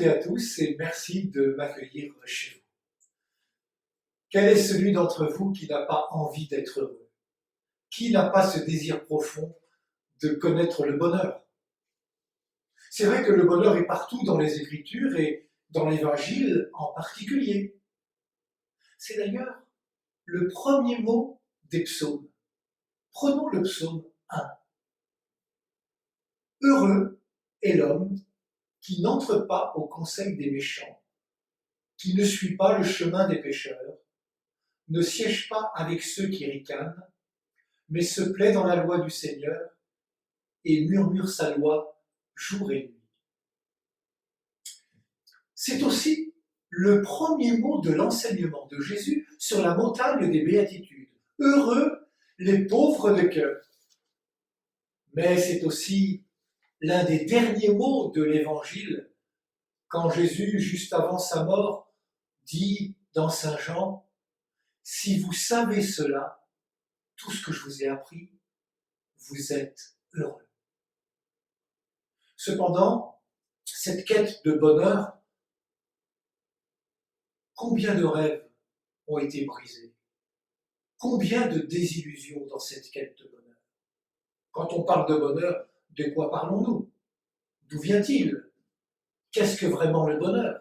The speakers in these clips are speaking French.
et à tous et merci de m'accueillir chez vous. Quel est celui d'entre vous qui n'a pas envie d'être heureux? Qui n'a pas ce désir profond de connaître le bonheur? C'est vrai que le bonheur est partout dans les Écritures et dans l'Évangile en particulier. C'est d'ailleurs le premier mot des psaumes. Prenons le psaume 1. Heureux est l'homme qui n'entre pas au conseil des méchants, qui ne suit pas le chemin des pécheurs, ne siège pas avec ceux qui ricanent, mais se plaît dans la loi du Seigneur et murmure sa loi jour et nuit. C'est aussi le premier mot de l'enseignement de Jésus sur la montagne des béatitudes. Heureux les pauvres de cœur. Mais c'est aussi l'un des derniers mots de l'Évangile, quand Jésus, juste avant sa mort, dit dans Saint Jean, « Si vous savez cela, tout ce que je vous ai appris, vous êtes heureux. » Cependant, cette quête de bonheur, combien de rêves ont été brisés? Combien de désillusions dans cette quête de bonheur? Quand on parle de bonheur, de quoi parlons-nous? D'où vient-il? Qu'est-ce que vraiment le bonheur?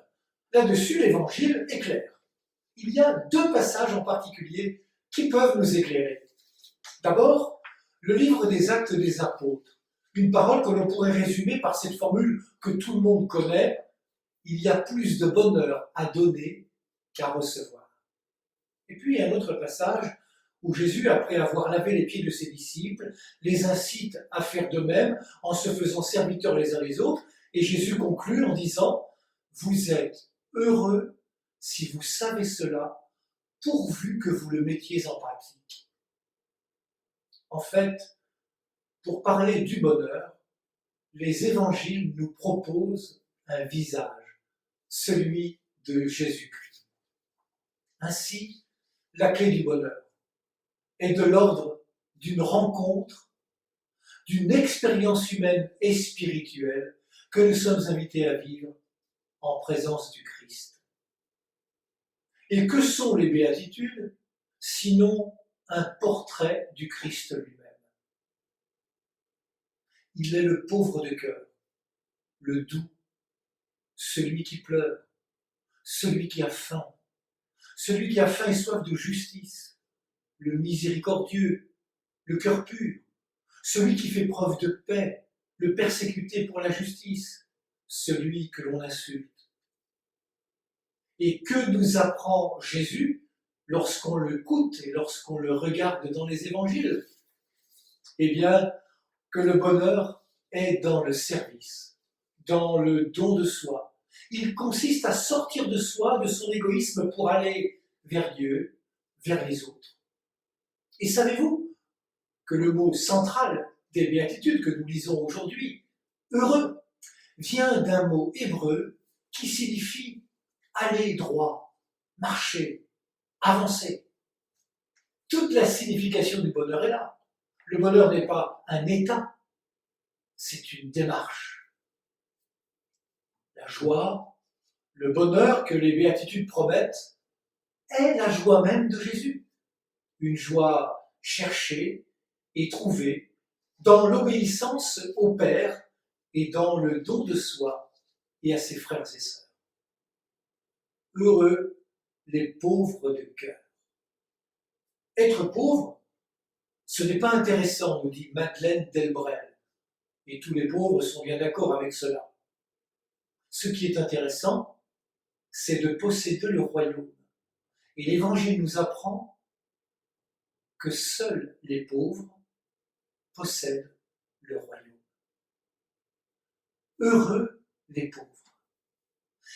Là-dessus, l'Évangile est clair. Il y a deux passages en particulier qui peuvent nous éclairer. D'abord, le livre des Actes des Apôtres, une parole que l'on pourrait résumer par cette formule que tout le monde connaît, il y a plus de bonheur à donner qu'à recevoir. Et puis un autre passage où Jésus, après avoir lavé les pieds de ses disciples, les incite à faire de même en se faisant serviteurs les uns les autres, et Jésus conclut en disant « Vous êtes heureux si vous savez cela, pourvu que vous le mettiez en pratique. » En fait, pour parler du bonheur, les évangiles nous proposent un visage, celui de Jésus-Christ. Ainsi, la clé du bonheur est de l'ordre d'une rencontre, d'une expérience humaine et spirituelle que nous sommes invités à vivre en présence du Christ. Et que sont les béatitudes, sinon un portrait du Christ lui-même? Il est le pauvre de cœur, le doux, celui qui pleure, celui qui a faim et soif de justice, le miséricordieux, le cœur pur, celui qui fait preuve de paix, le persécuté pour la justice, celui que l'on insulte. Et que nous apprend Jésus lorsqu'on l'écoute et lorsqu'on le regarde dans les évangiles? Eh bien, que le bonheur est dans le service, dans le don de soi. Il consiste à sortir de soi, de son égoïsme pour aller vers Dieu, vers les autres. Et savez-vous que le mot central des béatitudes que nous lisons aujourd'hui, heureux, vient d'un mot hébreu qui signifie aller droit, marcher, avancer. Toute la signification du bonheur est là. Le bonheur n'est pas un état, c'est une démarche. La joie, le bonheur que les béatitudes promettent, est la joie même de Jésus. Une joie cherchée et trouvée dans l'obéissance au Père et dans le don de soi et à ses frères et sœurs. Heureux les pauvres de cœur. Être pauvre, ce n'est pas intéressant, nous dit Madeleine Delbrel. Et tous les pauvres sont bien d'accord avec cela. Ce qui est intéressant, c'est de posséder le royaume. Et l'Évangile nous apprend que seuls les pauvres possèdent le royaume. Heureux les pauvres.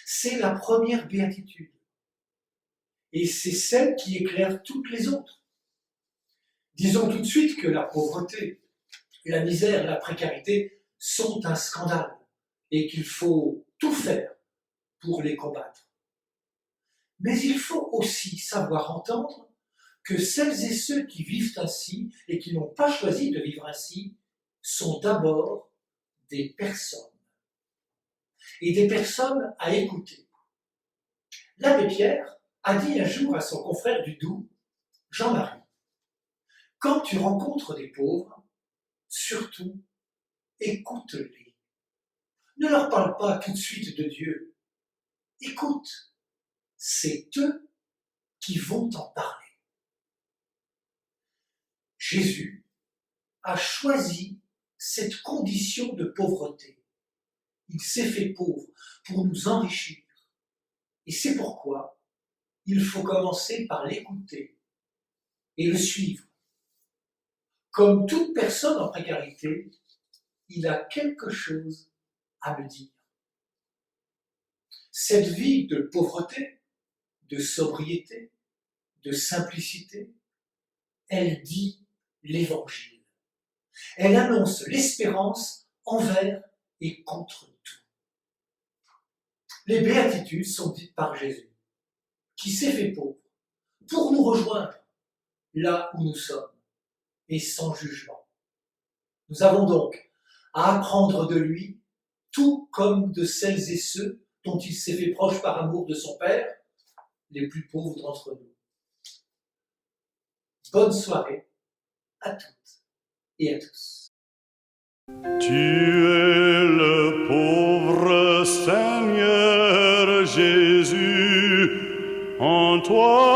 C'est la première béatitude. Et c'est celle qui éclaire toutes les autres. Disons tout de suite que la pauvreté, la misère, la précarité sont un scandale et qu'il faut tout faire pour les combattre. Mais il faut aussi savoir entendre que celles et ceux qui vivent ainsi et qui n'ont pas choisi de vivre ainsi sont d'abord des personnes. et des personnes à écouter. L'abbé Pierre a dit un jour à son confrère du Doubs, Jean-Marie, « Quand tu rencontres des pauvres, surtout, écoute-les. Ne leur parle pas tout de suite de Dieu. Écoute, c'est eux qui vont t'en parler. » Jésus a choisi cette condition de pauvreté. Il s'est fait pauvre pour nous enrichir. Et c'est pourquoi il faut commencer par l'écouter et le suivre. Comme toute personne en précarité, il a quelque chose à me dire. Cette vie de pauvreté, de sobriété, de simplicité, elle dit l'Évangile. Elle annonce l'espérance envers et contre tout. Les béatitudes sont dites par Jésus, qui s'est fait pauvre, pour nous rejoindre là où nous sommes, et sans jugement. Nous avons donc à apprendre de lui, tout comme de celles et ceux dont il s'est fait proche par amour de son Père, les plus pauvres d'entre nous. Bonne soirée à toutes et à tous. Tu es le pauvre Seigneur Jésus, en toi